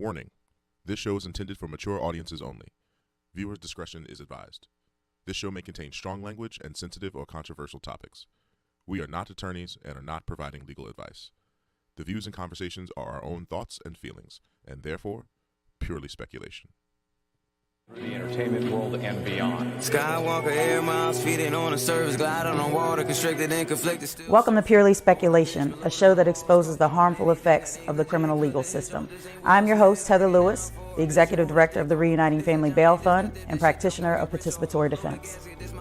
Warning: this show is intended for mature audiences only. Viewers' discretion is advised. This show may contain strong language and sensitive or controversial topics. We are not attorneys and are not providing legal advice. The views and conversations are our own thoughts and feelings, and therefore, purely speculation. The entertainment world and beyond. Skywalker air miles, feeding on a surface, gliding on water, constricted and conflicted. Welcome to Purely Speculation, a show that exposes the harmful effects of the criminal legal system. I'm your host, Heather Lewis, the Executive Director of the Reuniting Family Bail Fund and practitioner of participatory defense.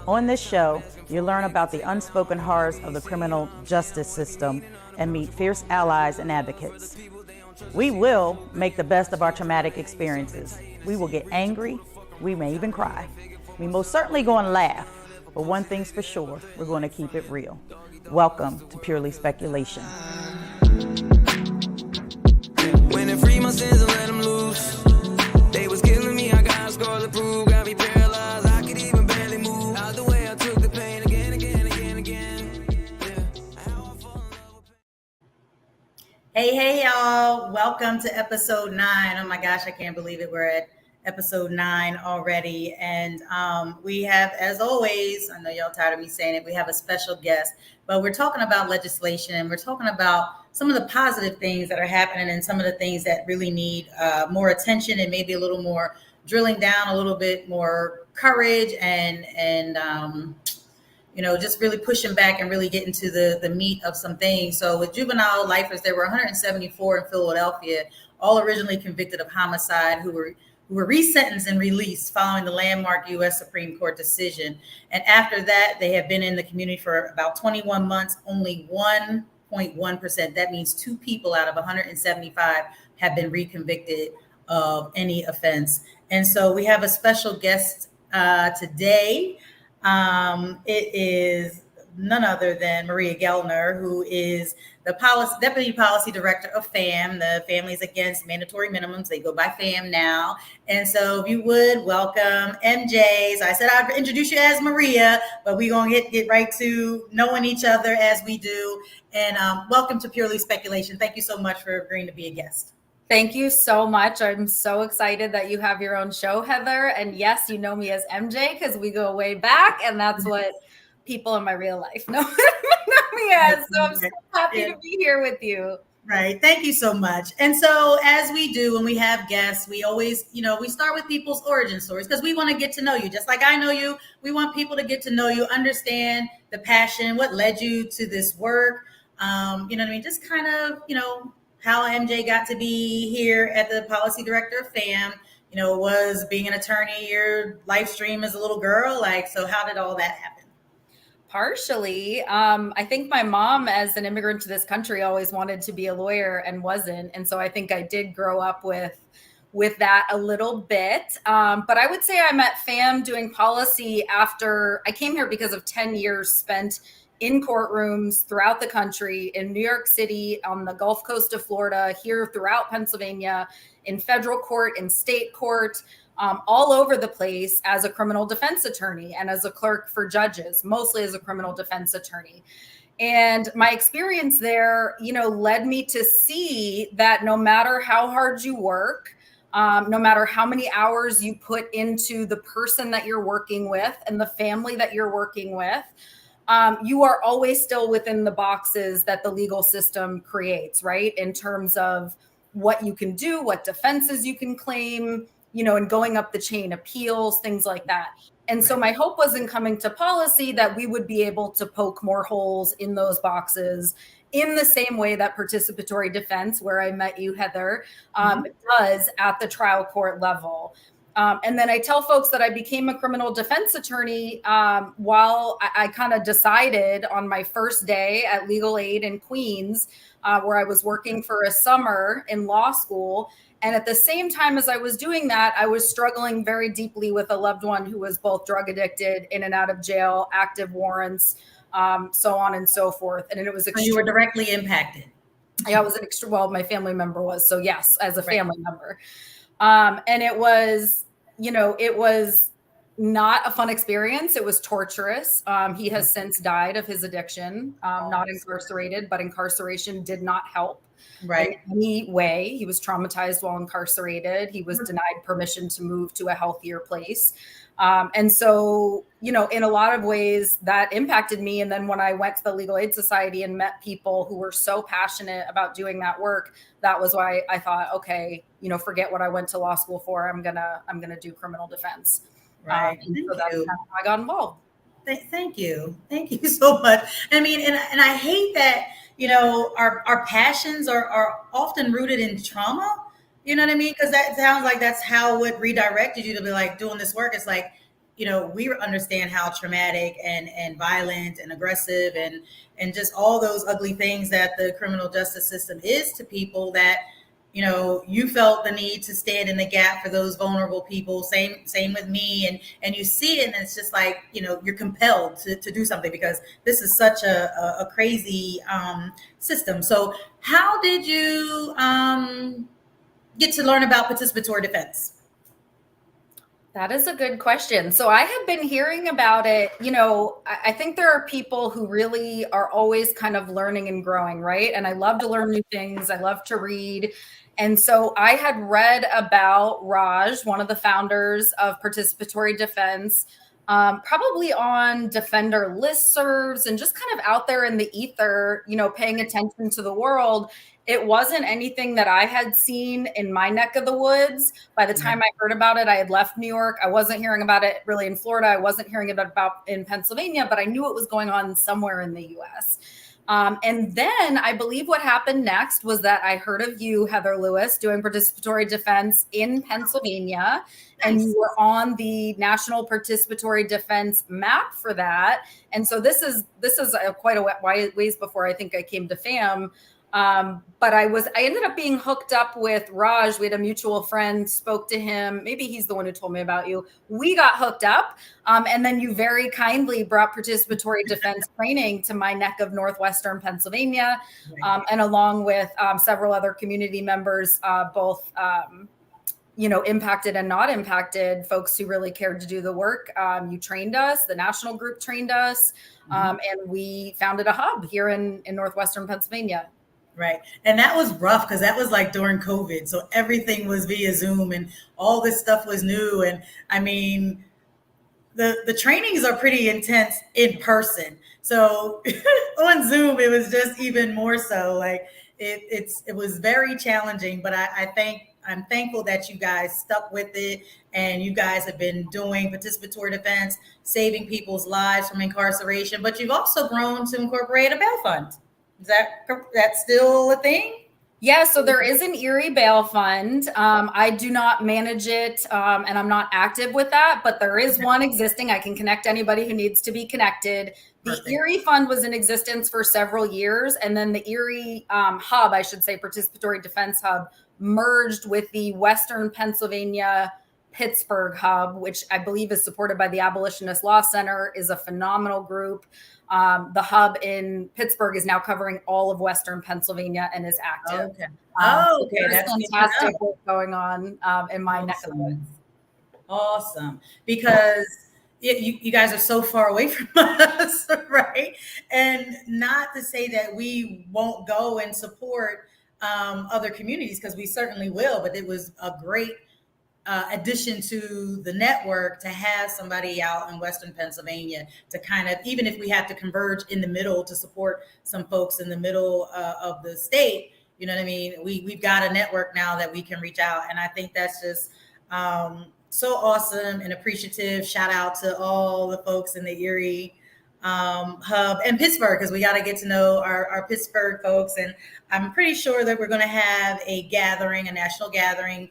On this show, you'll learn about the unspoken horrors of the criminal justice system and meet fierce allies and advocates. We will make the best of our traumatic experiences. We will get angry. We may even cry. We most certainly going to laugh, but one thing's for sure, we're going to keep it real. Welcome to Purely Speculation. When they free my sins and let them loose, they was killing me, I got scars to prove, got me paralyzed, I could even barely move. Out the way I took the pain again. Hey, y'all. Welcome to episode 9. Oh my gosh, I can't believe it. We're at episode 9 already. And we have, as always, I know y'all tired of me saying it, we have a special guest, but we're talking about legislation and we're talking about some of the positive things that are happening and some of the things that really need more attention and maybe a little more drilling down, a little bit more courage and just really pushing back and really getting to the meat of some things. So with juvenile lifers, there were 174 in Philadelphia, all originally convicted of homicide who were resentenced and released following the landmark U.S. Supreme Court decision. And after that, they have been in the community for about 21 months. Only 1.1%, that means 2 people out of 175 have been reconvicted of any offense. And so we have a special guest today. It is none other than Maria Goellner, who is the Deputy Policy Director of FAMM, the Families Against Mandatory Minimums. They go by FAMM now. And so if you would, welcome MJ. So I said I'd introduce you as Maria, but we're going to get right to knowing each other as we do. And welcome to Purely Speculation. Thank you so much for agreeing to be a guest. Thank you so much. I'm so excited that you have your own show, Heather. And yes, you know me as MJ because we go way back, and that's what people in my real life know me as. So I'm so happy to be here with you. Right. Thank you so much. And so as we do when we have guests, we always, we start with people's origin stories because we want to get to know you. Just like I know you, we want people to get to know you, understand the passion, what led you to this work. Just kind of, how MJ got to be here at the Policy Director of FAMM, was being an attorney, your life stream as a little girl. So how did all that happen? Partially. I think my mom, as an immigrant to this country, always wanted to be a lawyer and wasn't. And so I think I did grow up with that a little bit. But I would say I met FAMM doing policy after I came here because of 10 years spent in courtrooms throughout the country, in New York City, on the Gulf Coast of Florida, here throughout Pennsylvania, in federal court, in state court, all over the place as a criminal defense attorney and as a clerk for judges, mostly as a criminal defense attorney. And my experience there, led me to see that no matter how hard you work, no matter how many hours you put into the person that you're working with and the family that you're working with, you are always still within the boxes that the legal system creates, right? In terms of what you can do, what defenses you can claim, and going up the chain, appeals, things like that. And so my hope was in coming to policy that we would be able to poke more holes in those boxes in the same way that participatory defense, where I met you, Heather, does at the trial court level. And then I tell folks that I became a criminal defense attorney while I kind of decided on my first day at Legal Aid in Queens, where I was working for a summer in law school. And at the same time as I was doing that, I was struggling very deeply with a loved one who was both drug addicted, in and out of jail, active warrants, so on and so forth. And it was you were directly impacted. Yeah, I was my family member was. So yes, as a family member. And it was not a fun experience. It was torturous. He has since died of his addiction, not incarcerated, but incarceration did not help in any way. He was traumatized while incarcerated. He was denied permission to move to a healthier place. And so, in a lot of ways that impacted me. And then when I went to the Legal Aid Society and met people who were so passionate about doing that work, that was why I thought, okay, forget what I went to law school for. I'm gonna do criminal defense. Right. So that's how I got involved. Thank you. Thank you so much. I mean, and I hate that, our passions are often rooted in trauma. You know what I mean? Because that sounds like that's how it redirected you to be like doing this work. It's like, we understand how traumatic and violent and aggressive and just all those ugly things that the criminal justice system is to people that, you felt the need to stand in the gap for those vulnerable people. Same with me. And you see it and it's just like, you're compelled to do something because this is such a crazy system. So how did you get to learn about participatory defense? That is a good question. So I have been hearing about it. I think there are people who really are always kind of learning and growing, right? And I love to learn new things. I love to read. And so I had read about Raj, one of the founders of participatory defense, probably on Defender listservs and just kind of out there in the ether, paying attention to the world. It wasn't anything that I had seen in my neck of the woods. By the time I heard about it, I had left New York. I wasn't hearing about it really in Florida. I wasn't hearing about in Pennsylvania, but I knew it was going on somewhere in the US. And then I believe what happened next was that I heard of you, Heather Lewis, doing participatory defense in Pennsylvania. And you were on the National Participatory Defense map for that. And so this is quite a ways before I think I came to FAMM. But I ended up being hooked up with Raj. We had a mutual friend, spoke to him. Maybe he's the one who told me about you. We got hooked up. And then you very kindly brought participatory defense training to my neck of Northwestern Pennsylvania. And along with several other community members, both, impacted and not impacted, folks who really cared to do the work. You trained us, the national group trained us, and we founded a hub here in Northwestern Pennsylvania. Right. And that was rough because that was like during COVID. So everything was via Zoom and all this stuff was new. And I mean, the trainings are pretty intense in person. So on Zoom, it was just even more so. Like it was very challenging, but I'm thankful that you guys stuck with it and you guys have been doing participatory defense, saving people's lives from incarceration, but you've also grown to incorporate a bail fund. Is that still a thing? Yeah, so there is an Erie bail fund. I do not manage it, and I'm not active with that, but there is one existing. I can connect anybody who needs to be connected. The Erie fund was in existence for several years, and then the Erie hub, I should say, participatory defense hub, merged with the Western Pennsylvania Pittsburgh hub, which I believe is supported by the Abolitionist Law Center, is a phenomenal group. The hub in Pittsburgh is now covering all of Western Pennsylvania and is active. Okay. Okay. That's fantastic work going on in my neck of the woods. Awesome. Because you guys are so far away from us, right? And not to say that we won't go and support other communities, because we certainly will, but it was a great addition to the network to have somebody out in Western Pennsylvania to kind of, even if we have to converge in the middle to support some folks in the middle of the state, you know what I mean? We've got a network now that we can reach out. And I think that's just so awesome and appreciative. Shout out to all the folks in the Erie hub and Pittsburgh, because we got to get to know our Pittsburgh folks. And I'm pretty sure that we're going to have a national gathering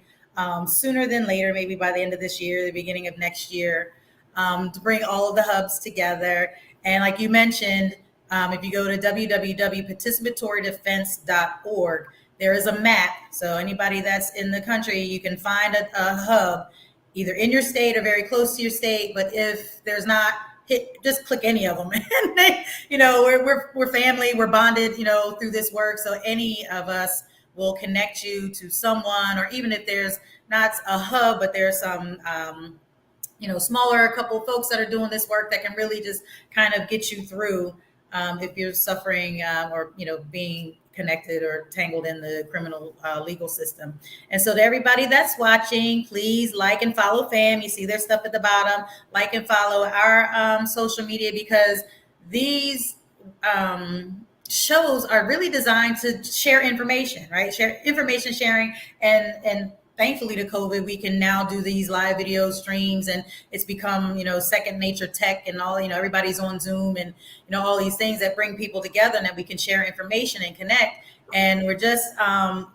sooner than later, maybe by the end of this year, the beginning of next year, to bring all of the hubs together. And like you mentioned, if you go to www.participatorydefense.org, there is a map. So anybody that's in the country, you can find a hub either in your state or very close to your state. But if there's not, just click any of them. And we're family, we're bonded, through this work. So any of us will connect you to someone, or even if there's not a hub, but there's some smaller couple of folks that are doing this work that can really just kind of get you through if you're suffering or being connected or tangled in the criminal legal system. And so to everybody that's watching, please like and follow FAMM. You see their stuff at the bottom. Like and follow our social media, because these shows are really designed to share information, right? Share information sharing, and thankfully to COVID, we can now do these live video streams, and it's become, second nature tech, and all, everybody's on Zoom, and, all these things that bring people together and that we can share information and connect. And we're just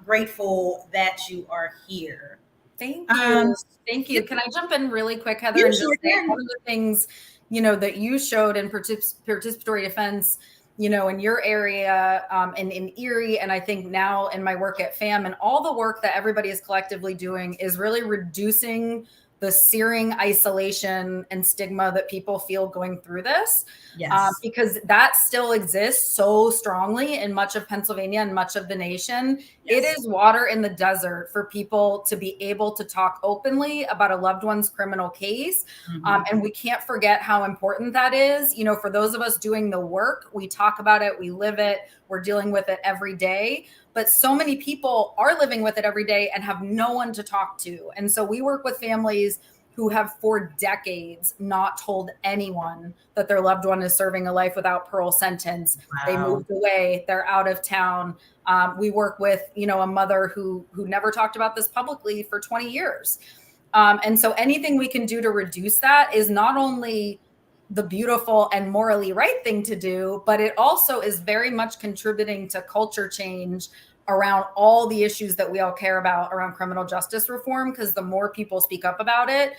grateful that you are here. Thank you. Thank you. Can I jump in really quick, Heather? You and sure just say can. one of the things, that you showed in participatory defense, in your area and in Erie, and I think now in my work at FAMM, and all the work that everybody is collectively doing is really reducing the searing isolation and stigma that people feel going through this. Yes. Because that still exists so strongly in much of Pennsylvania and much of the nation. Yes. It is water in the desert for people to be able to talk openly about a loved one's criminal case. Mm-hmm. And we can't forget how important that is. For those of us doing the work, we talk about it, we live it, we're dealing with it every day. But so many people are living with it every day and have no one to talk to. And so we work with families who have for decades not told anyone that their loved one is serving a life without parole sentence. Wow. They moved away, they're out of town. We work with, a mother who never talked about this publicly for 20 years. And so anything we can do to reduce that is not only the beautiful and morally right thing to do, but it also is very much contributing to culture change around all the issues that we all care about around criminal justice reform. Because the more people speak up about it,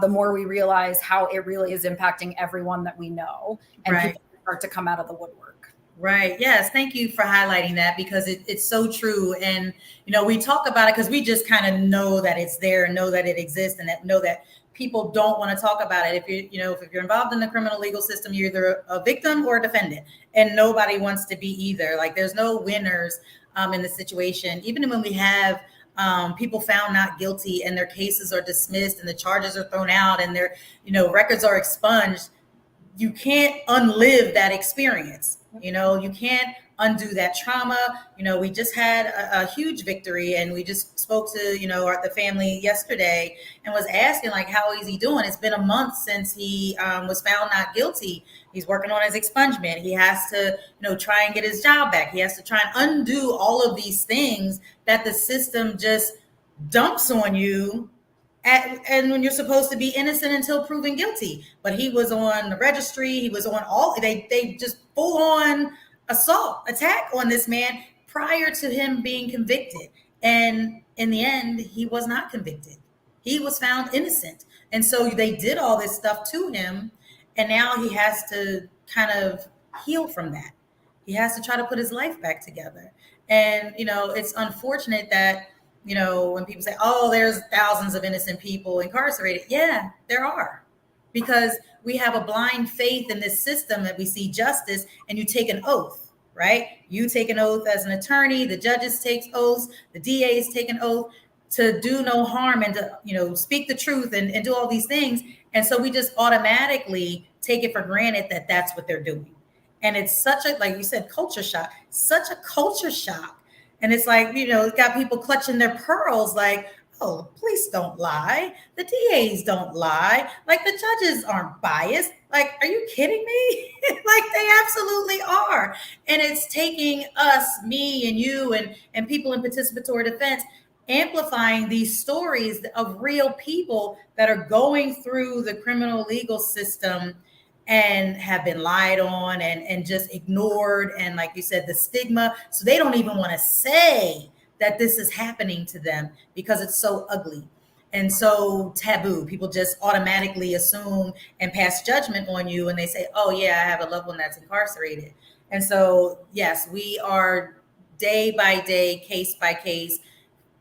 the more we realize how it really is impacting everyone that we know, and right. people start to come out of the woodwork. Right. Yes. Thank you for highlighting that, because it's so true. And, we talk about it because we just kind of know that it's there and know that it exists, and know that people don't want to talk about it. If you're involved in the criminal legal system, you're either a victim or a defendant, and nobody wants to be either. Like, there's no winners in the situation. Even when we have people found not guilty and their cases are dismissed and the charges are thrown out and their, records are expunged, you can't unlive that experience. You can't undo that trauma. We just had a huge victory, and we just spoke to, the family yesterday and was asking, like, how is he doing? It's been a month since he was found not guilty. He's working on his expungement. He has to, try and get his job back. He has to try and undo all of these things that the system just dumps on you. And when you're supposed to be innocent until proven guilty. But he was on the registry. He was on they just full on attack on this man prior to him being convicted. And in the end, he was not convicted. He was found innocent. And so they did all this stuff to him. And now he has to kind of heal from that. He has to try to put his life back together. And, it's unfortunate that, when people say, oh, there's thousands of innocent people incarcerated. Yeah, there are. Because we have a blind faith in this system that we see justice, and you take an oath, right? You take an oath as an attorney, the judges take oaths, the DAs take an oath to do no harm and to, speak the truth and do all these things. And so we just automatically take it for granted that that's what they're doing. And it's such a, like you said, culture shock, such a culture shock. And it's like, it's got people clutching their pearls like, oh, the police don't lie. The DAs don't lie. Like, the judges aren't biased. Like, are you kidding me? Like, they absolutely are. And it's taking us, me and you and people in participatory defense, amplifying these stories of real people that are going through the criminal legal system and have been lied on and just ignored. And like you said, the stigma. So they don't even want to say that this is happening to them because it's so ugly and so taboo. People just automatically assume and pass judgment on you. And they say, oh yeah, I have a loved one that's incarcerated. And so, yes, we are day by day, case by case,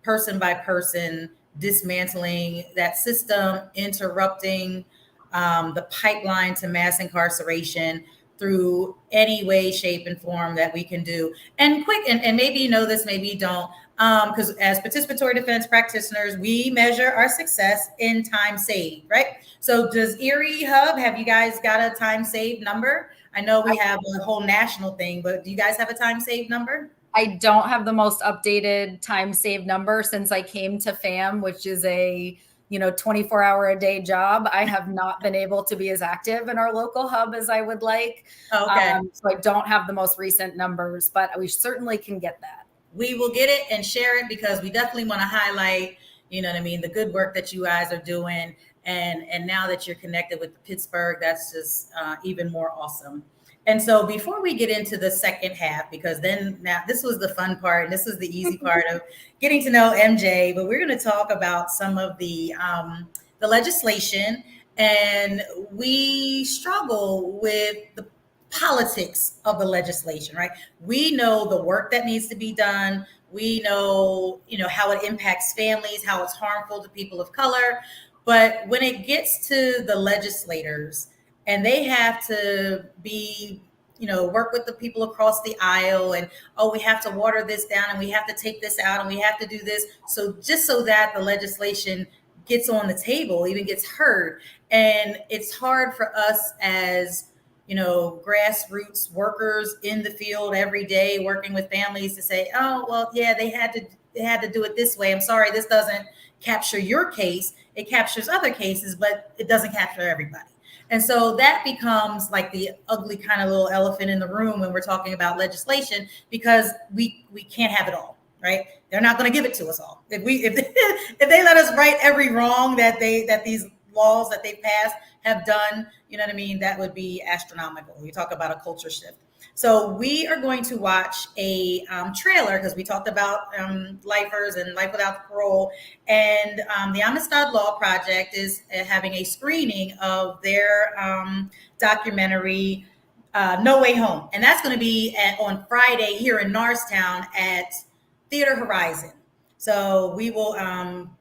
person by person, dismantling that system, interrupting the pipeline to mass incarceration through any way, shape, and form that we can do. And quick, and maybe you know this, maybe you don't. because as participatory defense practitioners, we measure our success in time saved, right? So does Erie Hub, have you guys got a time saved number? I know we have a whole national thing, but do you guys have a time saved number? I don't have the most updated time saved number since I came to FAMM, which is a 24-hour-a-day job. I have not been able to be as active in our local hub as I would like. Okay. So I don't have the most recent numbers, but we certainly can get that. We will get it and share it because we definitely want to highlight, the good work that you guys are doing. And now that you're connected with Pittsburgh, that's just even more awesome. And so before we get into the second half, because now this was the fun part, and this was the easy part of getting to know MJ, but we're going to talk about some of the legislation, and we struggle with the politics of the legislation, right? We know the work that needs to be done. We know, how it impacts families, how it's harmful to people of color. But when it gets to the legislators, and they have to be, work with the people across the aisle and, we have to water this down and we have to take this out and we have to do this. So just so that the legislation gets on the table, even gets heard. And it's hard for us as, grassroots workers in the field every day, working with families to say, they had to do it this way. I'm sorry, this doesn't capture your case. It captures other cases, but it doesn't capture everybody. And so that becomes like the ugly kind of little elephant in the room when we're talking about legislation, because we can't have it all, right? They're not going to give it to us all. If they let us right every wrong that these laws that they passed have done, that would be astronomical. We talk about a culture shift. So we are going to watch a trailer because we talked about lifers and life without parole. And the Amistad Law Project is having a screening of their documentary, No Way Home. And that's going to be on Friday here in Norristown at Theater Horizon. So we will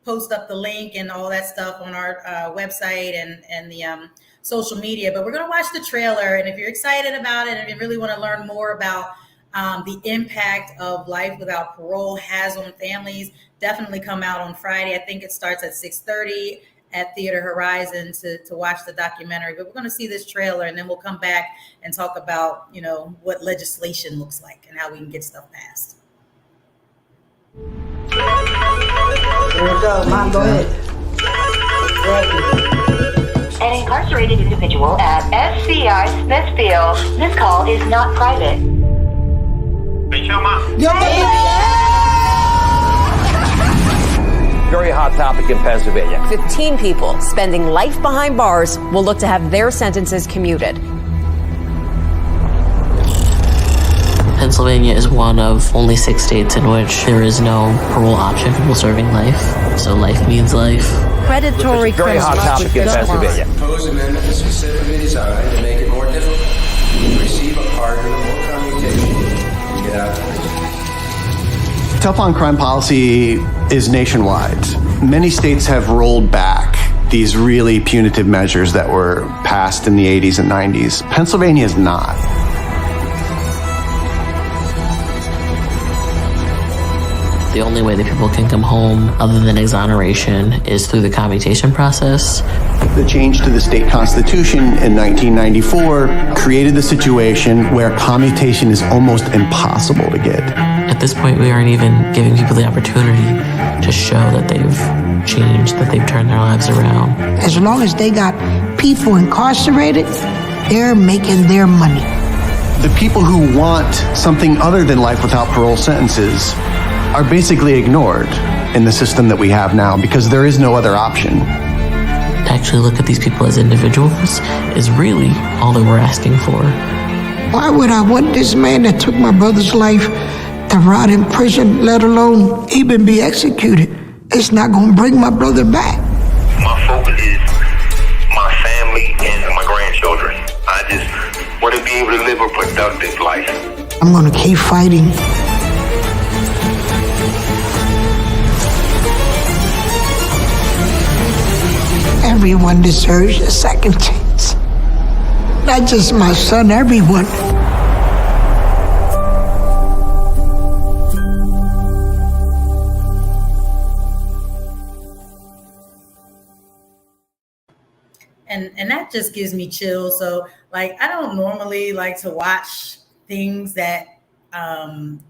post up the link and all that stuff on our website and the social media, but we're going to watch the trailer. And if you're excited about it and you really want to learn more about the impact of life without parole has on families, definitely come out on Friday. I think it starts at 6:30 at Theater Horizon to watch the documentary. But we're going to see this trailer and then we'll come back and talk about, what legislation looks like and how we can get stuff passed. There we go. Mom, go ahead. An incarcerated individual at SCI Smithfield. This call is not private. Very hot topic in Pennsylvania. 15 people spending life behind bars will look to have their sentences commuted. Pennsylvania is one of only 6 states in which there is no parole option for people serving life. So life means life. Predatory Very hot topic in Pennsylvania. Proposed amendment is specifically designed to make it more difficult to receive a pardon or commutation and get out of prison. Tough on crime policy is nationwide. Many states have rolled back these really punitive measures that were passed in the 80s and 90s. Pennsylvania is not. The only way that people can come home other than exoneration is through the commutation process. The change to the state constitution in 1994 created the situation where commutation is almost impossible to get. At this point, we aren't even giving people the opportunity to show that they've changed, that they've turned their lives around. As long as they got people incarcerated, they're making their money. The people who want something other than life without parole sentences are basically ignored in the system that we have now because there is no other option. To actually look at these people as individuals is really all that we're asking for. Why would I want this man that took my brother's life to rot in prison, let alone even be executed? It's not going to bring my brother back. My focus is my family and my grandchildren. I just want to be able to live a productive life. I'm going to keep fighting. Everyone deserves a second chance. Not just my son, everyone. and that just gives me chills. So like, I don't normally like to watch things that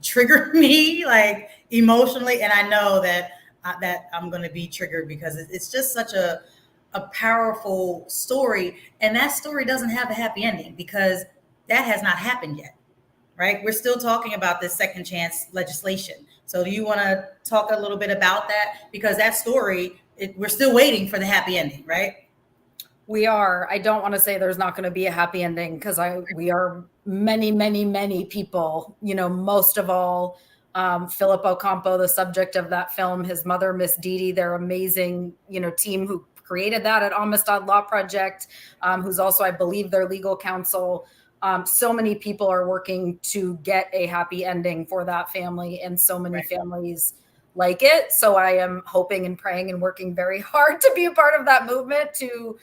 trigger me like emotionally, and I know that I'm going to be triggered because it's just such a powerful story, and that story doesn't have a happy ending because that has not happened yet, right? We're still talking about this second chance legislation. So do you want to talk a little bit about that? Because that story, we're still waiting for the happy ending, right? We are. I don't want to say there's not going to be a happy ending because we are many people, most of all, Philip Ocampo, the subject of that film, his mother, Miss Dee, their amazing, team who created that at Amistad Law Project, who's also, I believe, their legal counsel. So many people are working to get a happy ending for that family, and so many families like it. So I am hoping and praying and working very hard to be a part of that movement to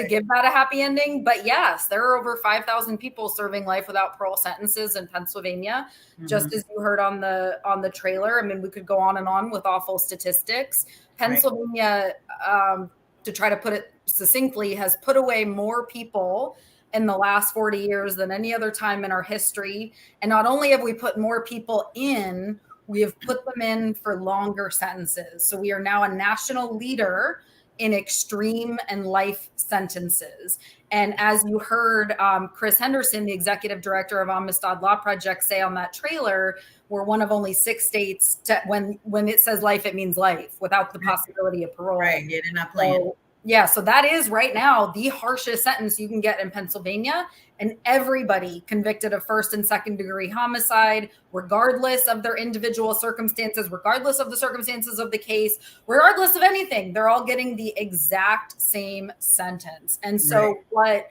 give that a happy ending. But yes, there are over 5,000 people serving life without parole sentences in Pennsylvania, just as you heard on the trailer. I mean, we could go on and on with awful statistics. Pennsylvania, to try to put it succinctly, has put away more people in the last 40 years than any other time in our history. And not only have we put more people in, we have put them in for longer sentences. So we are now a national leader in extreme and life sentences. And as you heard Chris Henderson, the executive director of Amistad Law Project, say on that trailer, we're one of only 6 states when it says life, it means life without the possibility of parole. Right, yeah, they're not playing. So that is right now the harshest sentence you can get in Pennsylvania. And everybody convicted of first and second degree homicide, regardless of their individual circumstances, regardless of the circumstances of the case, regardless of anything, they're all getting the exact same sentence. And so what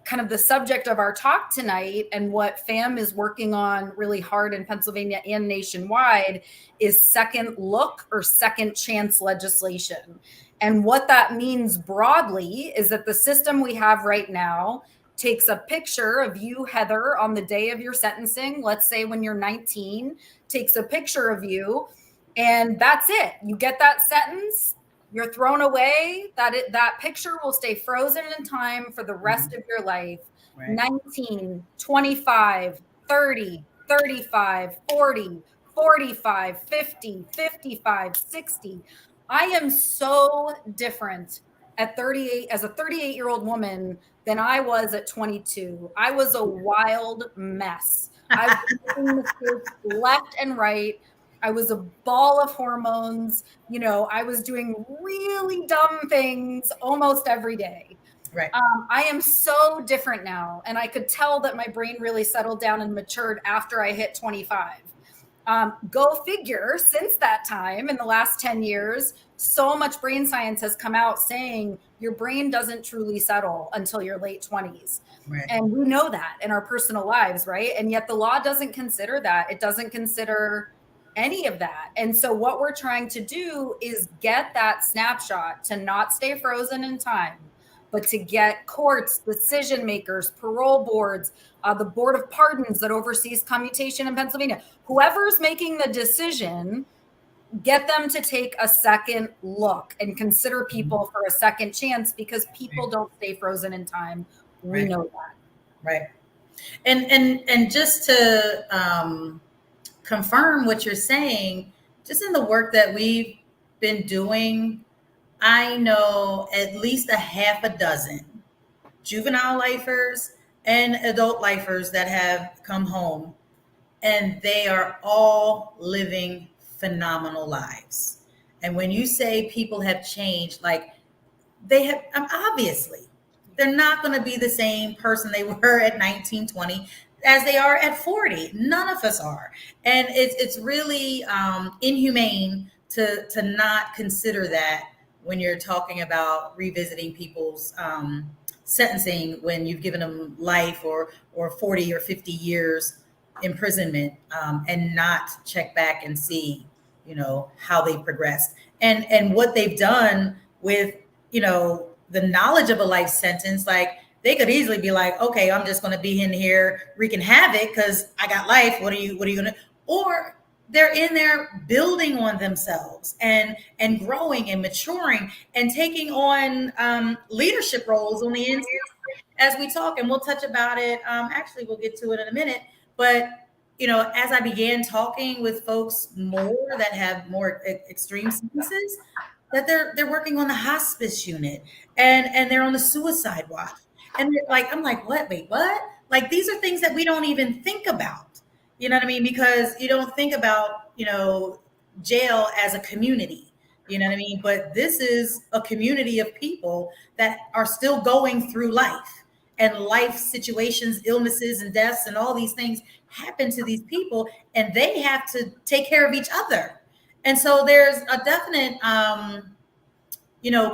kind of the subject of our talk tonight and what FAMM is working on really hard in Pennsylvania and nationwide is second look or second chance legislation. And what that means broadly is that the system we have right now takes a picture of you, Heather, on the day of your sentencing, let's say when you're 19, takes a picture of you, and that's it. You get that sentence, you're thrown away, that picture will stay frozen in time for the rest of your life. 19, 25, 30, 35, 40, 45, 50, 55, 60. I am so different at 38 as a 38-year-old woman than I was at 22. I was a wild mess. I was making mistakes left and right. I was a ball of hormones. I was doing really dumb things almost every day. Right. I am so different now. And I could tell that my brain really settled down and matured after I hit 25. Go figure, since that time, in the last 10 years, so much brain science has come out saying your brain doesn't truly settle until your late 20s. Right. And we know that in our personal lives, right? And yet the law doesn't consider that. It doesn't consider any of that. And so what we're trying to do is get that snapshot to not stay frozen in time, but to get courts, decision makers, parole boards, the Board of Pardons that oversees commutation in Pennsylvania, whoever's making the decision, get them to take a second look and consider people for a second chance, because people don't stay frozen in time. We know that. Right. And just to confirm what you're saying, just in the work that we've been doing, I know at least a half a dozen juvenile lifers and adult lifers that have come home, and they are all living phenomenal lives. And when you say people have changed, like they have, obviously, they're not going to be the same person they were at 19, 20 as they are at 40. None of us are. And it's really inhumane to not consider that when you're talking about revisiting people's sentencing when you've given them life or 40 or 50 years imprisonment, and not check back and see, how they progressed and what they've done with, the knowledge of a life sentence. Like, they could easily be like, okay, I'm just going to be in here wreaking havoc because I got life. What are you going to, or they're in there building on themselves and growing and maturing and taking on leadership roles on the inside as we talk. And we'll touch about it. Actually, we'll get to it in a minute. But as I began talking with folks more that have more extreme sentences, that they're working on the hospice unit and they're on the suicide watch. And I'm like, what? Wait, what? Like, these are things that we don't even think about. You know what I mean? Because you don't think about, jail as a community. You know what I mean? But this is a community of people that are still going through life, and life situations, illnesses and deaths and all these things happen to these people, and they have to take care of each other. And so there's a definite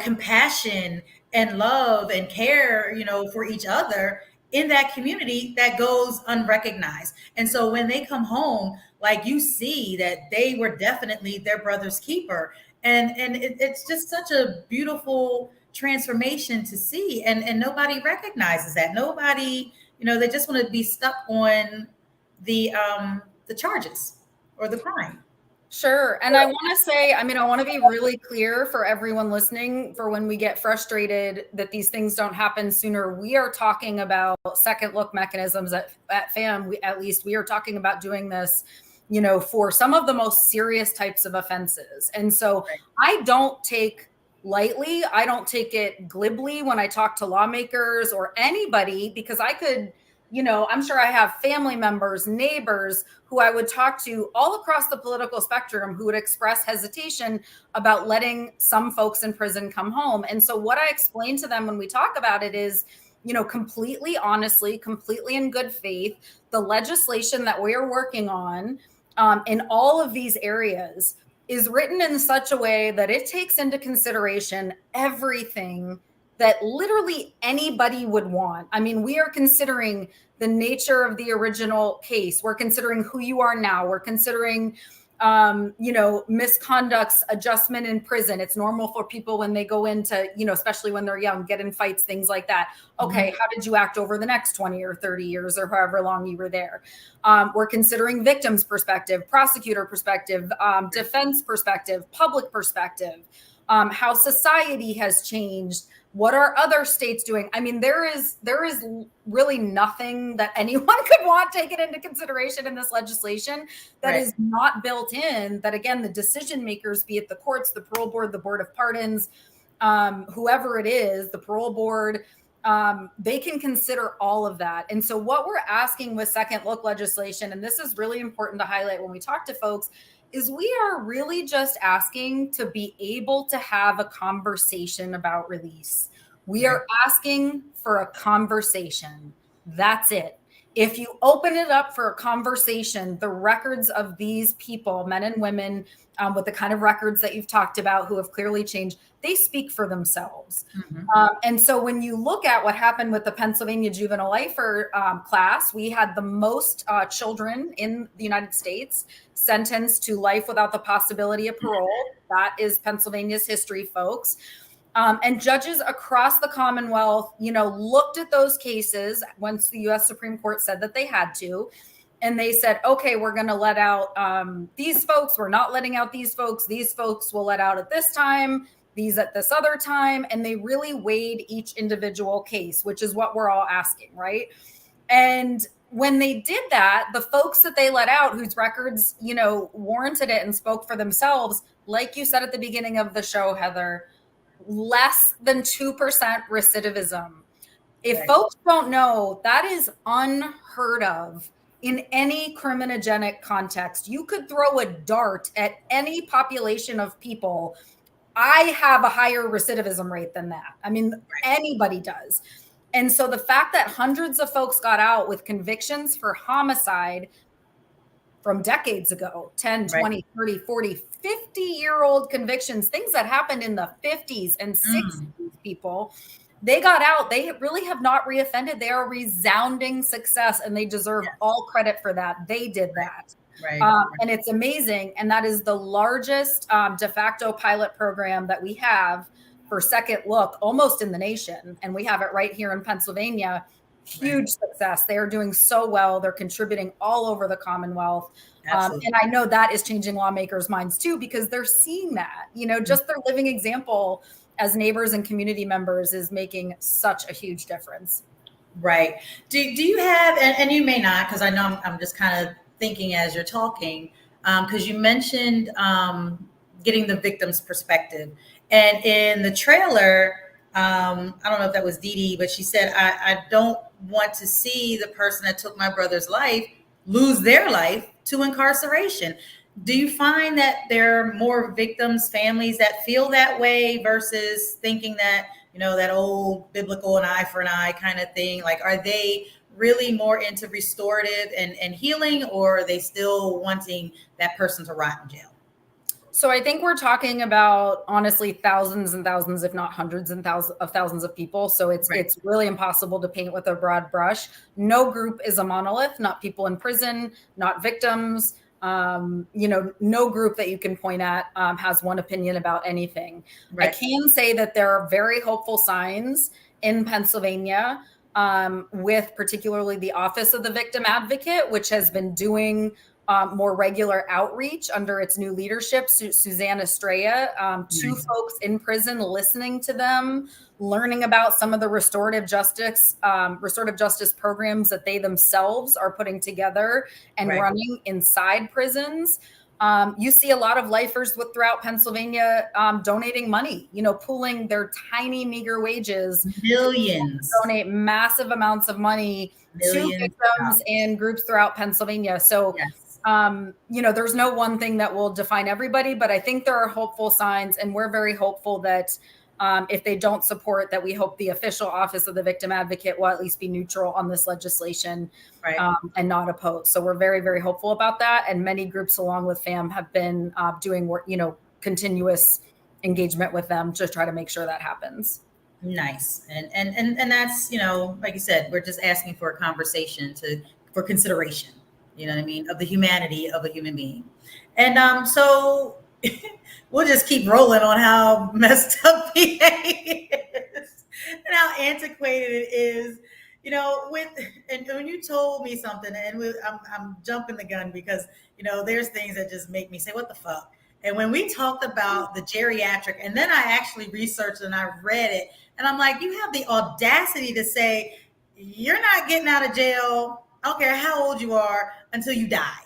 compassion and love and care, for each other in that community that goes unrecognized. And so when they come home, like, you see that they were definitely their brother's keeper. And it's just such a beautiful transformation to see. And nobody recognizes that. Nobody, they just want to be stuck on the charges or the crime. Sure. And I want to say, I want to be really clear for everyone listening, for when we get frustrated that these things don't happen sooner. We are talking about second look mechanisms at FAMM. At least we are talking about doing this, for some of the most serious types of offenses. And so I don't take lightly, I don't take it glibly when I talk to lawmakers or anybody, because I could, I'm sure I have family members, neighbors who I would talk to all across the political spectrum who would express hesitation about letting some folks in prison come home. And so what I explain to them when we talk about it is, completely honestly, completely in good faith, the legislation that we are working on in all of these areas is written in such a way that it takes into consideration everything that literally anybody would want. We are considering the nature of the original case. We're considering who you are now. We're considering, misconducts, adjustment in prison. It's normal for people when they go into, especially when they're young, get in fights, things like that. Okay, how did you act over the next 20 or 30 years or however long you were there? We're considering victim's perspective, prosecutor perspective, defense perspective, public perspective, how society has changed. What are other states doing? There is really nothing that anyone could want taken into consideration in this legislation that is not built in, that, again, the decision makers, be it the courts, the parole board, the board of pardons, whoever it is, the parole board, they can consider all of that. And so what we're asking with second look legislation, and this is really important to highlight when we talk to folks, is we are really just asking to be able to have a conversation about release. We are asking for a conversation. That's it. If you open it up for a conversation, the records of these people, men and women, with the kind of records that you've talked about, who have clearly changed, they speak for themselves. And so when you look at what happened with the Pennsylvania juvenile lifer class, we had the most children in the United States sentenced to life without the possibility of parole. That is Pennsylvania's history, folks. And judges across the Commonwealth, looked at those cases once the U.S. Supreme Court said that they had to. And they said, okay, we're going to let out these folks. We're not letting out these folks. These folks will let out at this time, these at this other time. And they really weighed each individual case, which is what we're all asking, right? And when they did that, the folks that they let out, whose records, warranted it and spoke for themselves, like you said at the beginning of the show, Heather, less than 2% recidivism. If folks don't know, that is unheard of in any criminogenic context. You could throw a dart at any population of people. I have a higher recidivism rate than that. Anybody does. And so the fact that hundreds of folks got out with convictions for homicide from decades ago, 10, 20, 30, 40, 50-year-old convictions, things that happened in the 50s and 60s, people, they got out. They really have not reoffended. They are resounding success, and they deserve all credit for that. They did that. And it's amazing. And that is the largest de facto pilot program that we have for second look almost in the nation. And we have it right here in Pennsylvania. Huge success. They are doing so well. They're contributing all over the Commonwealth. And I know that is changing lawmakers' minds too, because they're seeing that, just their living example as neighbors and community members is making such a huge difference. Right. Do you have, and you may not, because I know I'm just kind of thinking as you're talking, because you mentioned getting the victim's perspective. And in the trailer, I don't know if that was Dee Dee, but she said, I don't want to see the person that took my brother's life lose their life to incarceration. Do you find that there are more victims, families that feel that way versus thinking that, that old biblical an eye for an eye kind of thing? Like, are they really more into restorative and healing, or are they still wanting that person to rot in jail? So I think we're talking about, honestly, thousands and thousands, if not hundreds and thousands of people. So it's really impossible to paint with a broad brush. No group is a monolith, not people in prison, not victims. No group that you can point at has one opinion about anything. Right. I can say that there are very hopeful signs in Pennsylvania with particularly the Office of the Victim Advocate, which has been doing more regular outreach under its new leadership, Suzanne Estrella, to folks in prison, listening to them, learning about some of the restorative justice programs that they themselves are putting together and running inside prisons. You see a lot of lifers throughout Pennsylvania donating money, pooling their tiny, meager wages. Millions. Donate massive amounts of money to victims and groups throughout Pennsylvania. So, there's no one thing that will define everybody, but I think there are hopeful signs, and we're very hopeful that if they don't support, that we hope the official Office of the Victim Advocate will at least be neutral on this legislation and not opposed. So we're very, very hopeful about that. And many groups along with FAMM have been doing work, continuous engagement with them to try to make sure that happens. Nice. And that's, like you said, we're just asking for a conversation for consideration, you know what I mean, of the humanity of a human being. And so we'll just keep rolling on how messed up PA is and how antiquated it is, and when you told me something, and I'm jumping the gun because, there's things that just make me say, what the fuck? And when we talked about the geriatric, and then I actually researched and I read it, and I'm like, you have the audacity to say, you're not getting out of jail, I don't care how old you are, until you die.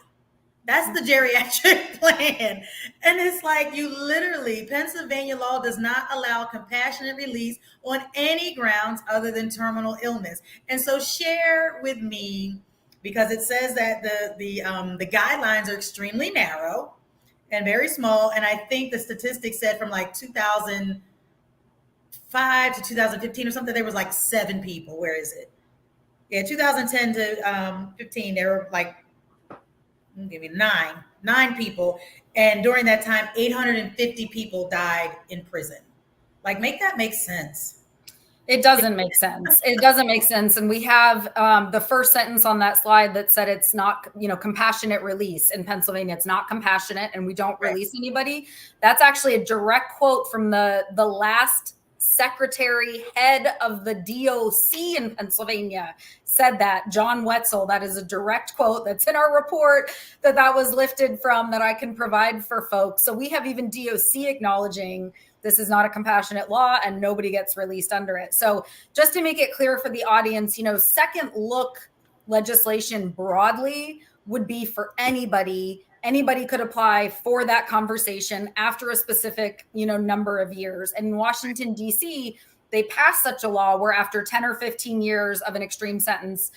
That's the geriatric plan. And it's like, you literally, Pennsylvania law does not allow compassionate release on any grounds other than terminal illness. And so share with me, because it says that the guidelines are extremely narrow and very small. And I think the statistics said from like 2005 to 2015 or something, there was like 7 people. Where is it? Yeah, 2010 to 15, there were like, give me nine people. And during that time, 850 people died in prison. Like, make that make sense. It doesn't make sense. It doesn't make sense. And we have the first sentence on that slide that said it's not, compassionate release in Pennsylvania. It's not compassionate, and we don't release anybody. That's actually a direct quote from the last secretary head of the DOC in Pennsylvania said that. John Wetzel, that is a direct quote that's in our report that was lifted from, that I can provide for folks. So we have even DOC acknowledging this is not a compassionate law and nobody gets released under it. So just to make it clear for the audience, second look legislation broadly would be for anybody. Anybody could apply for that conversation after a specific, number of years. And in Washington, D.C., they passed such a law where after 10 or 15 years of an extreme sentence,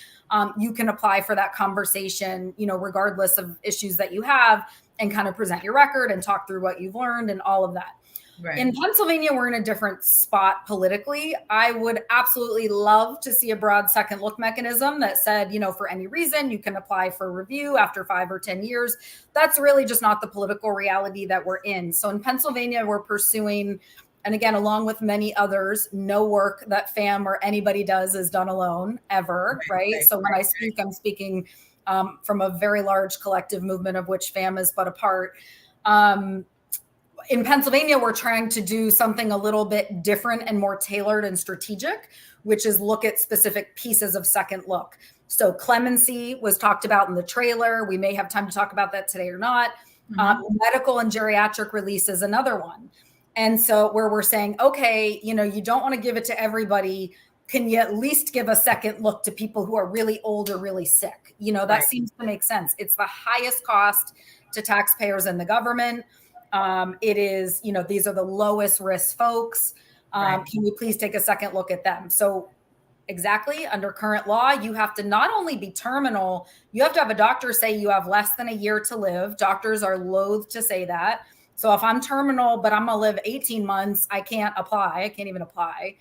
you can apply for that conversation, regardless of issues that you have, and kind of present your record and talk through what you've learned and all of that. Right. In Pennsylvania, we're in a different spot politically. I would absolutely love to see a broad second look mechanism that said, for any reason, you can apply for review after 5 or 10 years. That's really just not the political reality that we're in. So in Pennsylvania, we're pursuing, and again, along with many others, no work that FAMM or anybody does is done alone ever, right? So when I speak, I'm speaking from a very large collective movement of which FAMM is but a part. In Pennsylvania, we're trying to do something a little bit different and more tailored and strategic, which is look at specific pieces of second look. So clemency was talked about in the trailer. We may have time to talk about that today or not. Medical and geriatric release is another one. And so where we're saying, okay, you don't want to give it to everybody. Can you at least give a second look to people who are really old or really sick? That seems to make sense. It's the highest cost to taxpayers and the government. It is, these are the lowest risk folks. Can we please take a second look at them? So exactly, under current law, you have to not only be terminal, you have to have a doctor say you have less than a year to live. Doctors are loath to say that. So if I'm terminal, but I'm going to live 18 months, I can't apply. I can't even apply.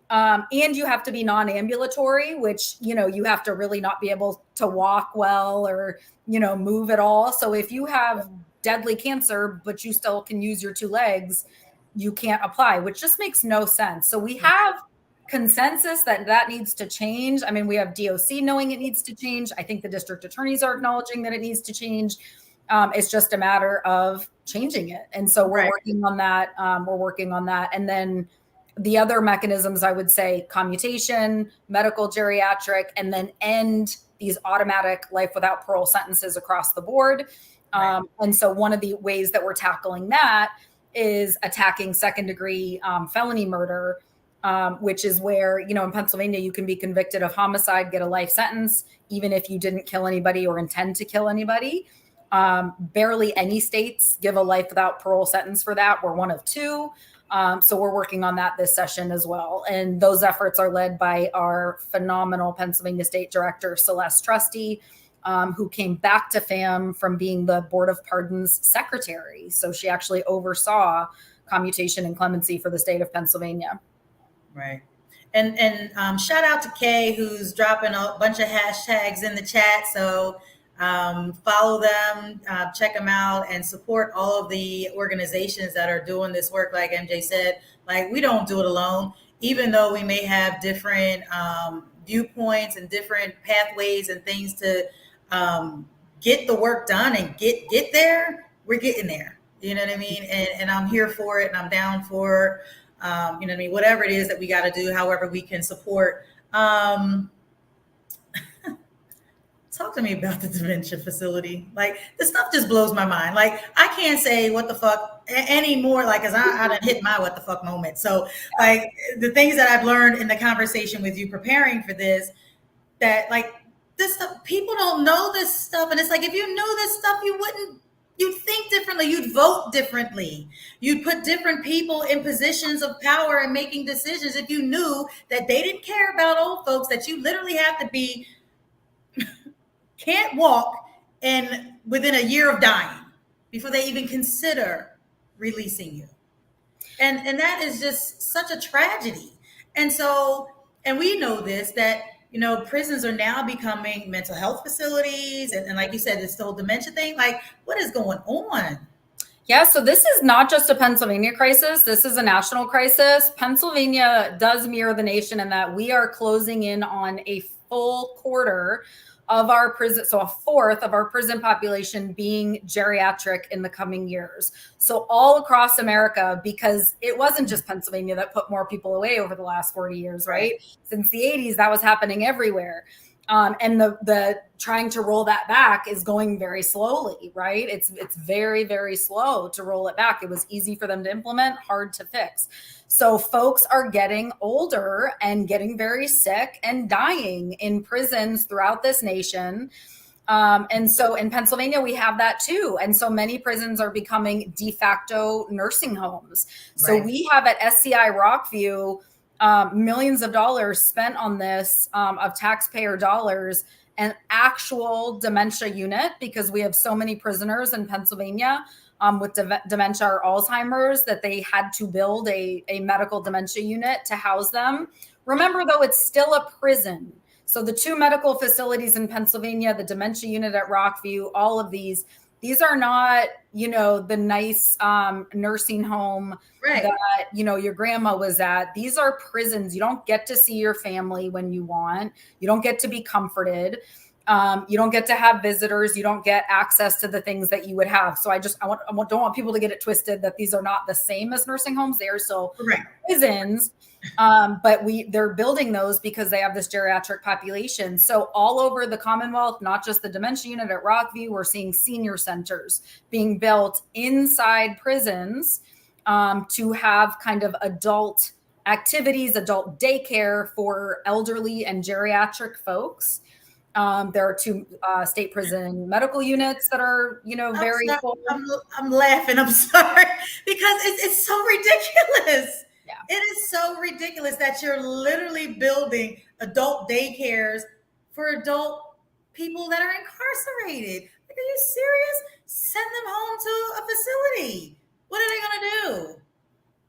And you have to be non-ambulatory, which, you have to really not be able to walk well or, move at all. So if you have deadly cancer, but you still can use your two legs, you can't apply, which just makes no sense. So we have consensus that needs to change. I mean, we have DOC knowing it needs to change. I think the district attorneys are acknowledging that it needs to change. It's just a matter of changing it. And so we're working on that. And then the other mechanisms, I would say commutation, medical geriatric, and then end these automatic life without parole sentences across the board. And so one of the ways that we're tackling that is attacking second degree felony murder, which is where, in Pennsylvania, you can be convicted of homicide, get a life sentence, even if you didn't kill anybody or intend to kill anybody. Barely any states give a life without parole sentence for that. We're one of two. So we're working on that this session as well. And those efforts are led by our phenomenal Pennsylvania State Director, Celeste Trusty, who came back to FAMM from being the Board of Pardons Secretary. So she actually oversaw commutation and clemency for the state of Pennsylvania. Right. And shout out to Kay, who's dropping a bunch of hashtags in the chat. So follow them, check them out, and support all of the organizations that are doing this work. Like MJ said, we don't do it alone, even though we may have different viewpoints and different pathways and things to get the work done and get there. We're getting there. You know what I mean? And I'm here for it, and I'm down for you know what I mean? Whatever it is that we got to do, however we can support. Talk to me about the dementia facility. This stuff just blows my mind. I can't say what the fuck anymore, because I done hit my what the fuck moment. So the things that I've learned in the conversation with you preparing for this, that this stuff, people don't know this stuff. And it's if you knew this stuff, you'd think differently. You'd vote differently. You'd put different people in positions of power and making decisions if you knew that they didn't care about old folks, that you literally have to be can't walk and within a year of dying before they even consider releasing you. And that is just such a tragedy. And so, and we know this, that, prisons are now becoming mental health facilities. And like you said, this whole dementia thing, what is going on? Yeah, so this is not just a Pennsylvania crisis. This is a national crisis. Pennsylvania does mirror the nation in that we are closing in on a full quarter of our prison, so a fourth of our prison population being geriatric in the coming years. So all across America, because it wasn't just Pennsylvania that put more people away over the last 40 years, right? Since the 80s, that was happening everywhere. And the trying to roll that back is going very slowly, right? It's very, very slow to roll it back. It was easy for them to implement, hard to fix. So folks are getting older and getting very sick and dying in prisons throughout this nation. And so in Pennsylvania, we have that too. And so many prisons are becoming de facto nursing homes. So we have at SCI Rockview, millions of dollars spent on this of taxpayer dollars, an actual dementia unit, because we have so many prisoners in Pennsylvania with dementia or Alzheimer's that they had to build a medical dementia unit to house them. Remember, though, it's still a prison. So the two medical facilities in Pennsylvania, the dementia unit at Rockview, all of these are not, the nice nursing home that, your grandma was at. These are prisons. You don't get to see your family when you want. You don't get to be comforted. You don't get to have visitors. You don't get access to the things that you would have. So I don't want people to get it twisted that these are not the same as nursing homes. They are still prisons. But they're building those because they have this geriatric population. So all over the Commonwealth, not just the dementia unit at Rockview, we're seeing senior centers being built inside prisons to have kind of adult activities, adult daycare for elderly and geriatric folks. There are 2 state prison medical units that are, very full. I'm laughing. I'm sorry, because it's so ridiculous. Yeah. It is so ridiculous that you're literally building adult daycares for adult people that are incarcerated. Like, are you serious? Send them home to a facility. What are they going to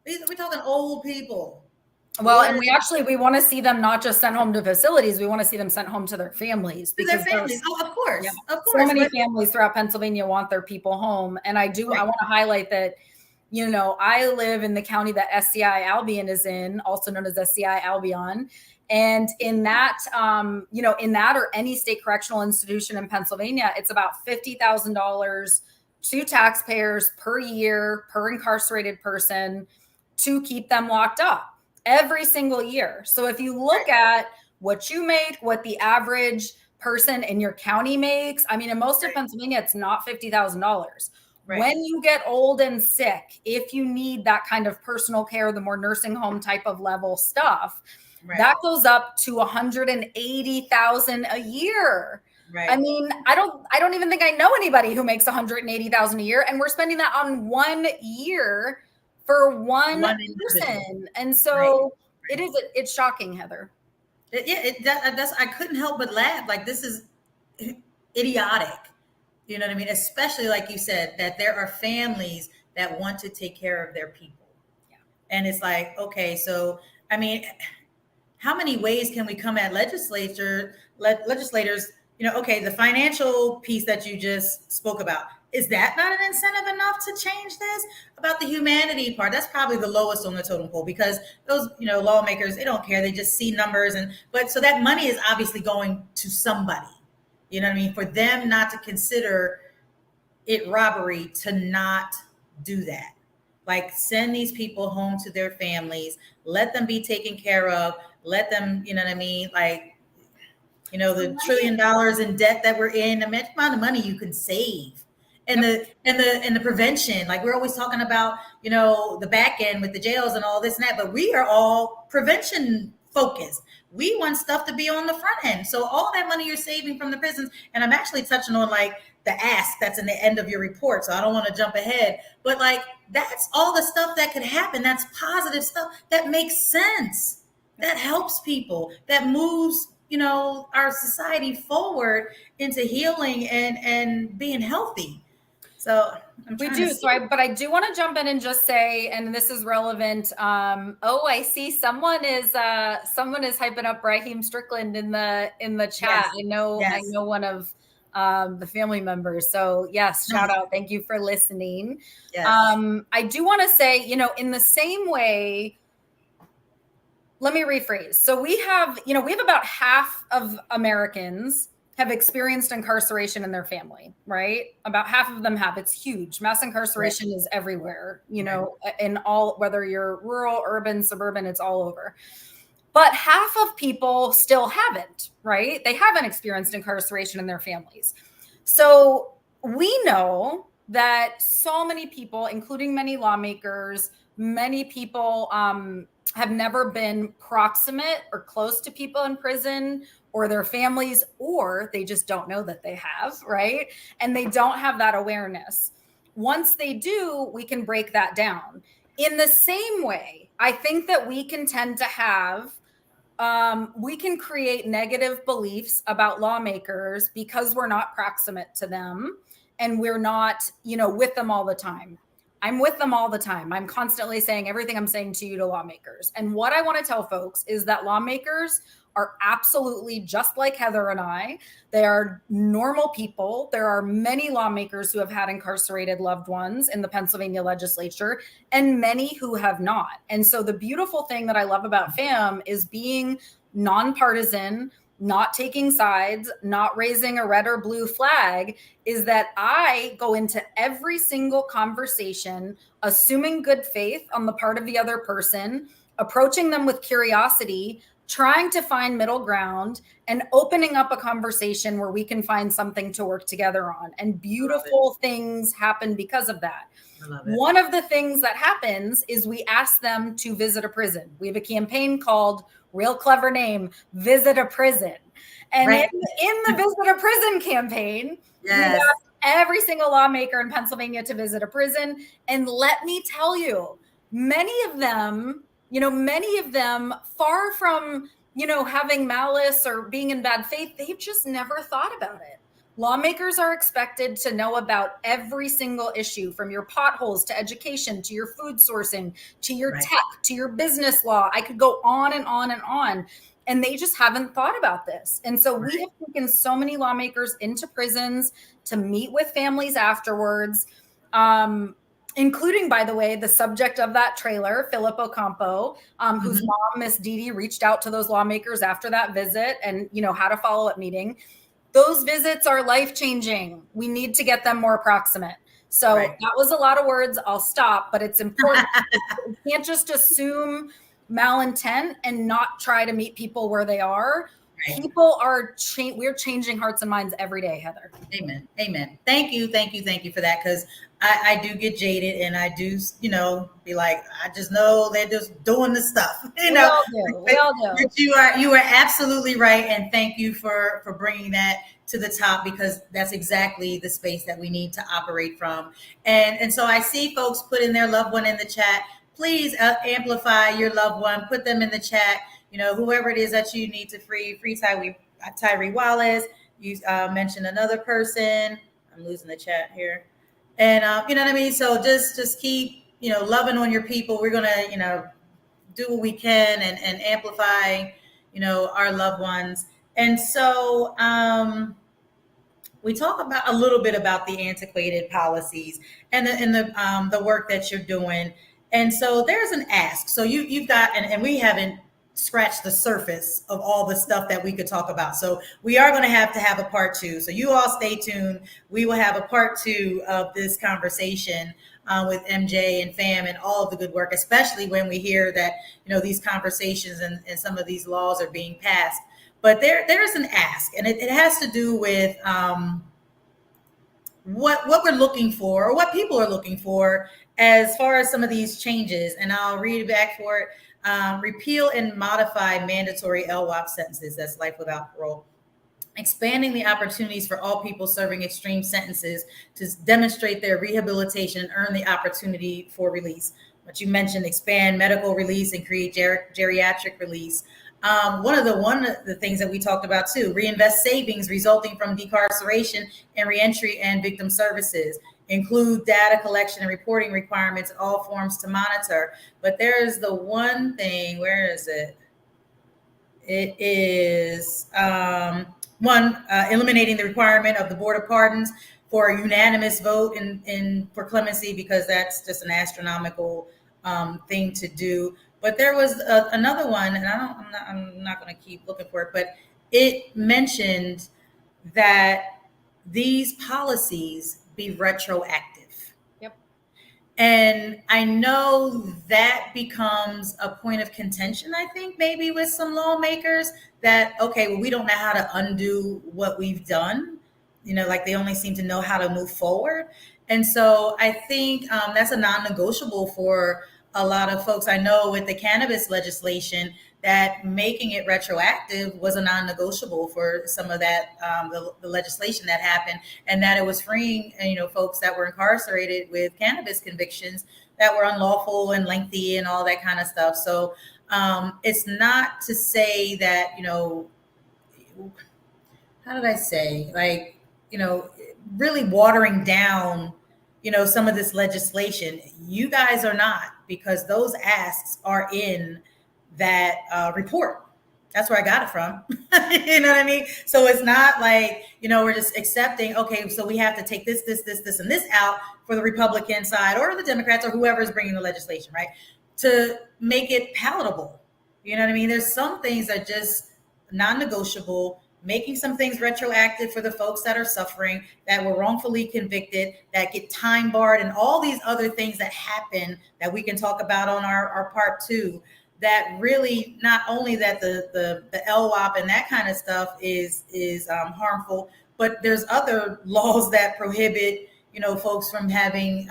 do? We're talking old people. Well, and we want to see them not just sent home to facilities. We want to see them sent home to their families. Because their families. Oh, of course. Yeah, of course. So many families throughout Pennsylvania want their people home. And I want to highlight that, I live in the county that SCI Albion is in, also known as SCI Albion. And in that, in that or any state correctional institution in Pennsylvania, it's about $50,000 to taxpayers per year, per incarcerated person, to keep them locked up every single year. So if you look at what you make, what the average person in your county makes, I mean, in most of Pennsylvania, it's not $50,000. When you get old and sick, if you need that kind of personal care, the more nursing home type of level stuff, that goes up to $180,000 a year. I mean, I don't even think I know anybody who makes $180,000 a year, and we're spending that on 1 year for one person. And so it's shocking, Heather. I couldn't help but laugh. Like, this is idiotic. You know what I mean? Especially, like you said, that there are families that want to take care of their people. Yeah. And it's like, okay, so, I mean, how many ways can we come at legislators, okay, the financial piece that you just spoke about, is that not an incentive enough to change this? About the humanity part, that's probably the lowest on the totem pole, because those, lawmakers, they don't care. They just see numbers. But so that money is obviously going to somebody, you know what I mean? For them not to consider it robbery to not do that. Like, send these people home to their families, let them be taken care of, let them, you know what I mean? Like, the $1 trillion in debt that we're in, imagine the amount of money you can save. And the prevention, like, we're always talking about, the back end with the jails and all this and that, but we are all prevention focused. We want stuff to be on the front end. So all that money you're saving from the prisons, and I'm actually touching on like the ask that's in the end of your report, so I don't want to jump ahead, but like, that's all the stuff that could happen. That's positive stuff that makes sense, that helps people, that moves, our society forward into healing and being healthy. So we do. But I do want to jump in and just say, and this is relevant. I see someone is hyping up Raheem Strickland in the chat. Yes. I know one of the family members. So yes, shout out. Thank you for listening. Yes. I do want to say, in the same way, let me rephrase. So we have about half of Americans have experienced incarceration in their family, right? About half of them have. It's huge. Mass incarceration is everywhere, in all, whether you're rural, urban, suburban, it's all over. But half of people still haven't, right? They haven't experienced incarceration in their families. So we know that so many people, including many lawmakers, many people have never been proximate or close to people in prison or their families, or they just don't know that they have, right? And they don't have that awareness. Once they do, we can break that down. In the same way, I think that we can tend to have, we can create negative beliefs about lawmakers because we're not proximate to them and we're not, with them all the time. I'm with them all the time. I'm constantly saying everything I'm saying to you to lawmakers. And what I want to tell folks is that lawmakers are absolutely just like Heather and I. They are normal people. There are many lawmakers who have had incarcerated loved ones in the Pennsylvania legislature and many who have not. And so the beautiful thing that I love about FAMM is being nonpartisan, not taking sides, not raising a red or blue flag, is that I go into every single conversation assuming good faith on the part of the other person, approaching them with curiosity, trying to find middle ground, and opening up a conversation where we can find something to work together on. And beautiful things happen because of that. One of the things that happens is we ask them to visit a prison. We have a campaign called, real clever name, Visit a Prison. And in the Visit a Prison campaign, we ask every single lawmaker in Pennsylvania to visit a prison. And let me tell you, many of them, far from, having malice or being in bad faith, they've just never thought about it. Lawmakers are expected to know about every single issue, from your potholes to education, to your food sourcing, to your tech, to your business law. I could go on and on and on. And they just haven't thought about this. And so we have taken so many lawmakers into prisons to meet with families afterwards, including, by the way, the subject of that trailer, Philip Ocampo, whose mom, Miss Dee, reached out to those lawmakers after that visit and, had a follow-up meeting. Those visits are life-changing. We need to get them more proximate. So that was a lot of words. I'll stop, but it's important. You can't just assume malintent and not try to meet people where they are. People are we're changing hearts and minds every day, Heather. Amen. Thank you for that, because I do get jaded, and I do, be like, I just know they're just doing the stuff. We all do. But you are absolutely right, and thank you for bringing that to the top, because that's exactly the space that we need to operate from. And so I see folks putting their loved one in the chat. Please amplify your loved one. Put them in the chat. Whoever it is that you need to free Tyree Wallace. You mentioned another person. I'm losing the chat here. And you know what I mean? So just keep, loving on your people. We're going to, do what we can and amplify, our loved ones. And so we talk about a little bit about the antiquated policies and the work that you're doing. And so there's an ask. So you've got, and we haven't scratched the surface of all the stuff that we could talk about. So we are going to have a part 2. So you all stay tuned. We will have a part 2 of this conversation with MJ and FAMM and all of the good work, especially when we hear that, these conversations and some of these laws are being passed. But there's an ask, and it has to do with what we're looking for, or what people are looking for as far as some of these changes. And I'll read it back for it. Repeal and modify mandatory LWOP sentences, that's life without parole. Expanding the opportunities for all people serving extreme sentences to demonstrate their rehabilitation and earn the opportunity for release. What you mentioned, expand medical release and create geriatric release. One of the things that we talked about too, reinvest savings resulting from decarceration and reentry and victim services. Include data collection and reporting requirements in all forms to monitor. But there's the one thing, where is it? It is eliminating the requirement of the Board of Pardons for a unanimous vote for clemency, because that's just an astronomical thing to do. But there was another one, and I'm not going to keep looking for it, but it mentioned that these policies be retroactive. Yep. And I know that becomes a point of contention, I think, maybe with some lawmakers, that, okay, well, we don't know how to undo what we've done. Like they only seem to know how to move forward. And so I think that's a non-negotiable for a lot of folks. I know with the cannabis legislation, that making it retroactive was a non-negotiable for some of that, the legislation that happened, and that it was freeing, folks that were incarcerated with cannabis convictions that were unlawful and lengthy and all that kind of stuff. So it's not to say that, how did I say, like, really watering down, some of this legislation. You guys are not, because those asks are in that report. That's where I got it from. You know what I mean? So it's not like, we're just accepting, okay, so we have to take this, and this out for the Republican side or the Democrats or whoever is bringing the legislation, right? To make it palatable. You know what I mean? There's some things that just non-negotiable, making some things retroactive for the folks that are suffering, that were wrongfully convicted, that get time barred, and all these other things that happen that we can talk about on our part two, that really not only that the LWOP and that kind of stuff is harmful, but there's other laws that prohibit, folks from having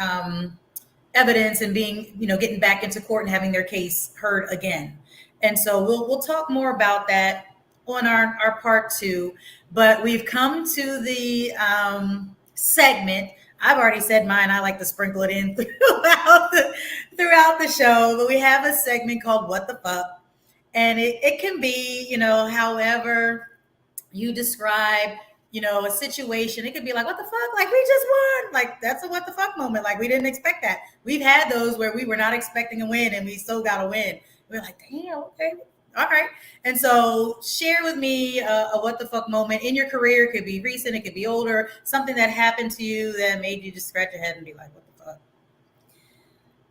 evidence and being, getting back into court and having their case heard again. And so we'll talk more about that on our part two, but we've come to the segment. I've already said mine. I like to sprinkle it in throughout the show, but we have a segment called What the Fuck. And it can be, however you describe, a situation. It could be like, what the fuck? Like, we just won. Like, that's a what the fuck moment. Like, we didn't expect that. We've had those where we were not expecting a win and we still got a win. We're like, damn, okay. All right. And so share with me a what the fuck moment in your career. It could be recent, it could be older, something that happened to you that made you just scratch your head and be like, what the fuck?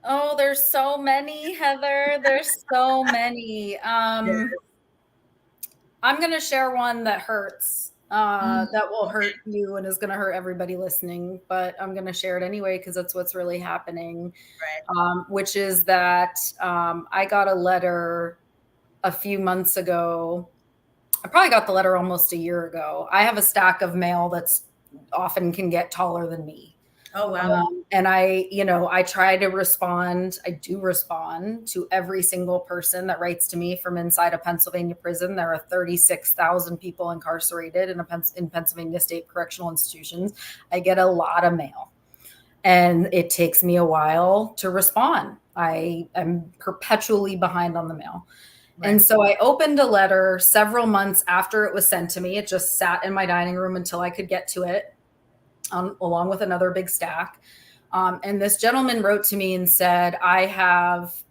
Oh, there's so many, Heather. There's so many. I'm going to share one that hurts, that will hurt you and is going to hurt everybody listening, but I'm going to share it anyway because that's what's really happening, right. Which is that I got a letter a few months ago. I probably got the letter almost a year ago. I have a stack of mail that's often can get taller than me. Oh, wow. And I try to respond. I do respond to every single person that writes to me from inside a Pennsylvania prison. There are 36,000 people incarcerated in Pennsylvania state correctional institutions. I get a lot of mail and it takes me a while to respond. I am perpetually behind on the mail. Right. And so I opened a letter several months after it was sent to me. It just sat in my dining room until I could get to it, along with another big stack. And this gentleman wrote to me and said, I have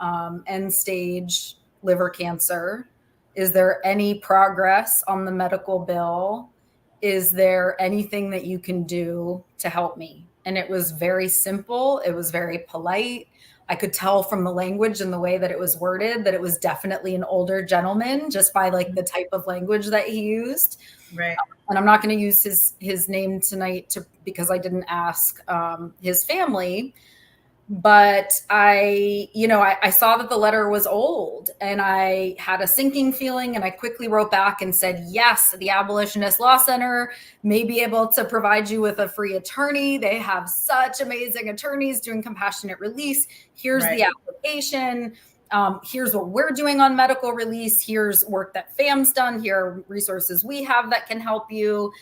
end-stage liver cancer. Is there any progress on the medical bill? Is there anything that you can do to help me? And it was very simple. It was very polite. I could tell from the language and the way that it was worded that it was definitely an older gentleman just by like the type of language that he used. Right. And I'm not going to use his name tonight because I didn't ask his family. But I saw that the letter was old and I had a sinking feeling and I quickly wrote back and said, yes, the Abolitionist Law Center may be able to provide you with a free attorney. They have such amazing attorneys doing compassionate release. Here's the application. Here's what we're doing on medical release. Here's work that FAMM's done. Here are resources we have that can help you.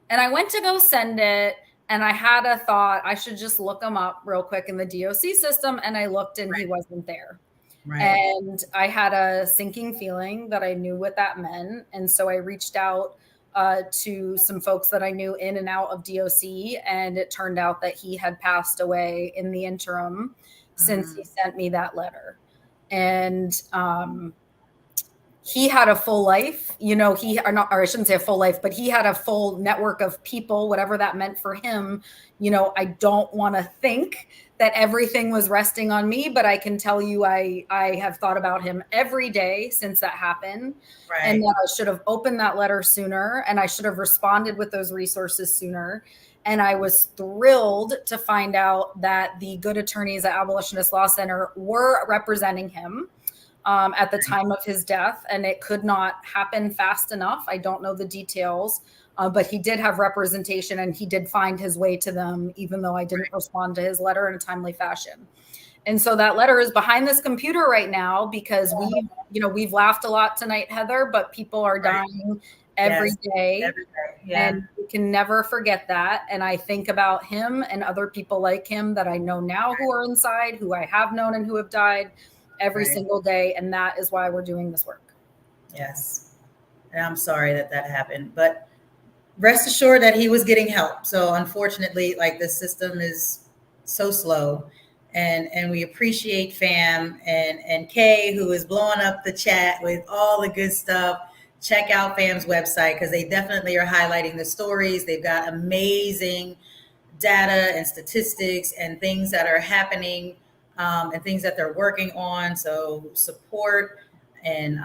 And I went to go send it. And I had a thought, I should just look him up real quick in the DOC system. And I looked and he wasn't there. Right. And I had a sinking feeling that I knew what that meant. And so I reached out to some folks that I knew in and out of DOC. And it turned out that he had passed away in the interim since he sent me that letter. And he had a full life, I shouldn't say a full life, but he had a full network of people, whatever that meant for him. I don't want to think that everything was resting on me, but I can tell you, I have thought about him every day since that happened. Right. And that I should have opened that letter sooner and I should have responded with those resources sooner. And I was thrilled to find out that the good attorneys at Abolitionist Law Center were representing him at the time of his death, and it could not happen fast enough. I don't know the details, but he did have representation and he did find his way to them, even though I didn't respond to his letter in a timely fashion. And so that letter is behind this computer right now because we've laughed a lot tonight, Heather, but people are dying every day. Yeah. And we can never forget that. And I think about him and other people like him that I know now who are inside, who I have known and who have died every single day. And that is why we're doing this work. Yes. And I'm sorry that happened, but rest assured that he was getting help. So unfortunately, the system is so slow, and we appreciate FAMM and Kay, who is blowing up the chat with all the good stuff. Check out FAMM's website because they definitely are highlighting the stories. They've got amazing data and statistics and things that are happening and things that they're working on. So support and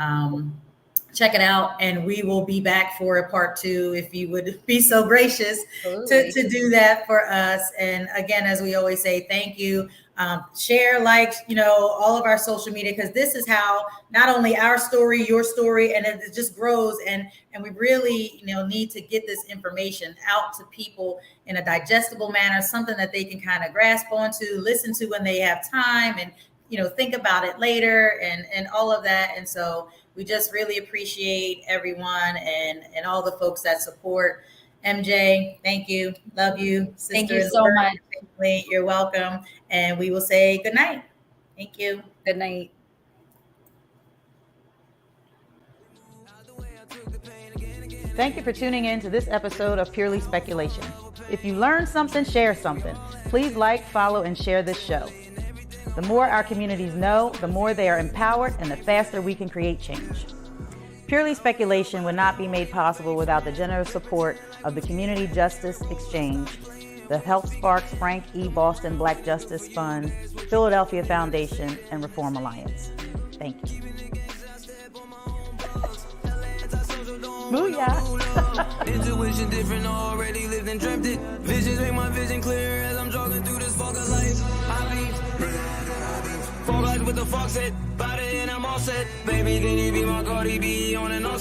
check it out, and we will be back for a part 2 if you would be so gracious to do that for us. And again, as we always say, thank you. Share, like, all of our social media, because this is how not only our story, your story, and it just grows. And we really, need to get this information out to people in a digestible manner, something that they can kind of grasp onto, listen to when they have time, and, think about it later, and all of that. And so we just really appreciate everyone and all the folks that support. MJ, thank you. Love you. Sister, thank you so much. Family, you're welcome. And we will say good night. Thank you. Good night. Thank you for tuning in to this episode of Purely Speculation. If you learned something, share something. Please like, follow, and share this show. The more our communities know, the more they are empowered, and the faster we can create change. Purely Speculation would not be made possible without the generous support of the Community Justice Exchange, the Health Sparks Frank E. Boston Black Justice Fund, Philadelphia Foundation, and Reform Alliance. Thank you. Booyah! Intuition different, already lived and dreamt it. Visions make my vision clear as I'm jogging through this fog of life. I leave. Fog light with the fog set, body and I'm all set. Baby, can you be my Cardi B on and off?